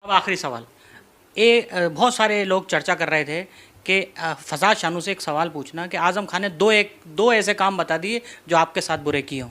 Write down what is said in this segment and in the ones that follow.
अब आखिरी सवाल, ये बहुत सारे लोग चर्चा कर रहे थे कि फसाद शानू से एक सवाल पूछना कि आज़म खान ने दो ऐसे काम बता दिए जो आपके साथ बुरे किए हों।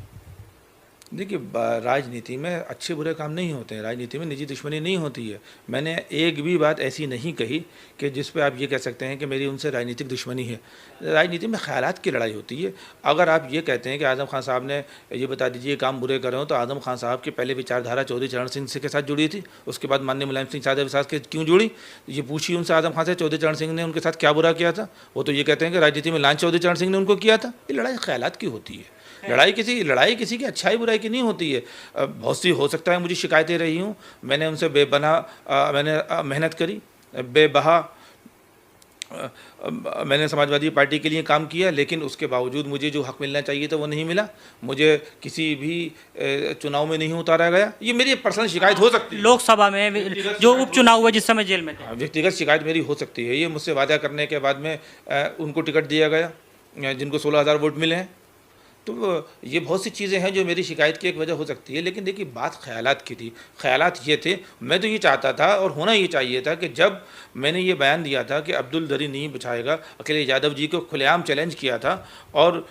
देखिए, राजनीति में अच्छे बुरे काम नहीं होते हैं, राजनीति में निजी दुश्मनी नहीं होती है। मैंने एक भी बात ऐसी नहीं कही कि जिस पे आप ये कह सकते हैं कि मेरी उनसे राजनीतिक दुश्मनी है। राजनीति में ख़यालात की लड़ाई होती है। अगर आप ये कहते हैं कि आज़म खान साहब ने ये बता दीजिए काम बुरे कर रहे हो, तो आज़म खान साहब की पहले विचारधारा चौधरी चरण सिंह के साथ जुड़ी थी, उसके बाद माननीय मुलायम सिंह यादव के साथ क्यों जुड़ी? ये पूछिए उनसे आज़म खान से चौधरी चरण सिंह ने उनके साथ क्या बुरा किया था। वो तो ये कहते हैं कि राजनीति में लांच चौधरी चरण सिंह ने उनको किया था। ये लड़ाई ख़यालात की होती है। लड़ाई किसी की अच्छाई बुराई की नहीं होती है। बहुत सी हो सकता है मुझे शिकायतें रही हूँ, मैंने उनसे मैंने मेहनत करी, बेबहा मैंने समाजवादी पार्टी के लिए काम किया, लेकिन उसके बावजूद मुझे जो हक मिलना चाहिए था वो नहीं मिला। मुझे किसी भी चुनाव में नहीं उतारा गया। ये मेरी पर्सनल शिकायत हो सकती है। लोकसभा में जो उपचुनाव हुए जिस समय जेल में थे, व्यक्तिगत शिकायत मेरी हो सकती है। ये मुझसे वादा करने के बाद में उनको टिकट दिया गया जिनको 16,000 वोट मिले हैं। तो ये बहुत सी चीज़ें हैं जो मेरी शिकायत की एक वजह हो सकती है। लेकिन देखिए, बात ख़यालात की थी। ख़यालात ये थे, मैं तो ये चाहता था और होना ये चाहिए था कि जब मैंने ये बयान दिया था कि अब्दुल दरी नहीं बचाएगा, अखिलेश यादव जी को खुलेआम चैलेंज किया था और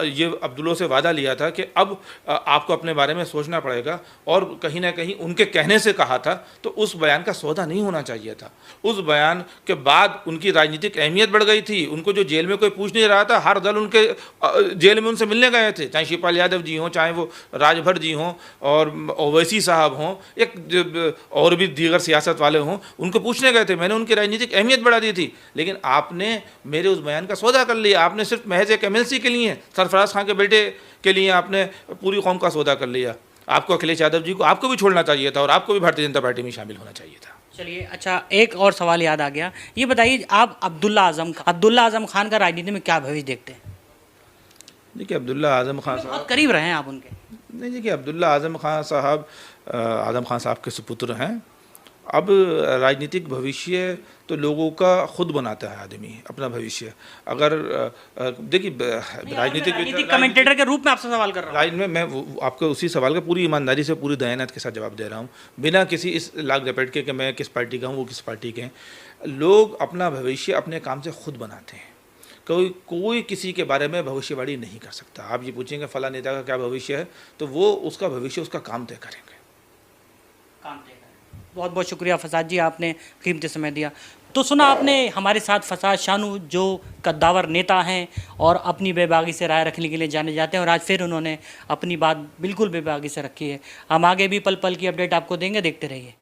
ये अब्दुल्लों से वादा लिया था कि अब आपको अपने बारे में सोचना पड़ेगा, और कहीं ना कहीं उनके कहने से कहा था, तो उस बयान का सौदा नहीं होना चाहिए था। उस बयान के बाद उनकी राजनीतिक अहमियत बढ़ गई थी। उनको जो जेल में कोई पूछ नहीं रहा था, हर दल उनके जेल में उनसे मिलने गए थे, चाहे शिवपाल यादव जी हों, चाहे वो राजभर जी हों और ओवैसी साहब हों, एक और भी दीगर सियासत वाले हों, उनको पूछने गए थे। मैंने उनकी राजनीतिक अहमियत बढ़ा दी थी। लेकिन आपने मेरे उस बयान का सौदा कर लिया। आपने सिर्फ महज एक MLC के लिए, सरफराज खान के बेटे के लिए आपने पूरी कौम का सौदा कर लिया। आपको अखिलेश यादव जी को आपको भी छोड़ना चाहिए था और आपको भी भारतीय जनता पार्टी में शामिल होना चाहिए था। चलिए, अच्छा, एक और सवाल याद आ गया। ये बताइए, आप अब्दुल्ला आज़म खान का राजनीति में क्या भविष्य देखते हैं? देखिए, अब्दुल्ला आज़म खान साहब बहुत करीब रहे हैं आप उनके। नहीं, देखिए, अब्दुल्ला आज़म खान साहब आज़म खान साहब के सुपुत्र हैं। अब राजनीतिक भविष्य तो लोगों का खुद बनाता है आदमी अपना भविष्य। अगर देखिए, राजनीतिक कमेंटेटर के रूप में आपसे सवाल कर रहा हूँ। मैं आपको उसी सवाल का पूरी ईमानदारी से, पूरी दयानत के साथ जवाब दे रहा हूँ, बिना किसी इस लाग लपेट के कि मैं किस पार्टी का हूँ, वो किस पार्टी के हैं। लोग अपना भविष्य अपने काम से खुद बनाते हैं। कोई किसी के बारे में भविष्यवाणी नहीं कर सकता। आप ये पूछेंगे फला नेता का क्या भविष्य है, तो वो उसका भविष्य उसका काम तय करेंगे। बहुत बहुत शुक्रिया फसाद जी, आपने कीमती समय दिया। तो सुना आपने हमारे साथ फसाद शानू, जो कद्दावर नेता हैं और अपनी बेबागी से राय रखने के लिए जाने जाते हैं, और आज फिर उन्होंने अपनी बात बिल्कुल बेबागी से रखी है। हम आगे भी पल पल की अपडेट आपको देंगे, देखते रहिए।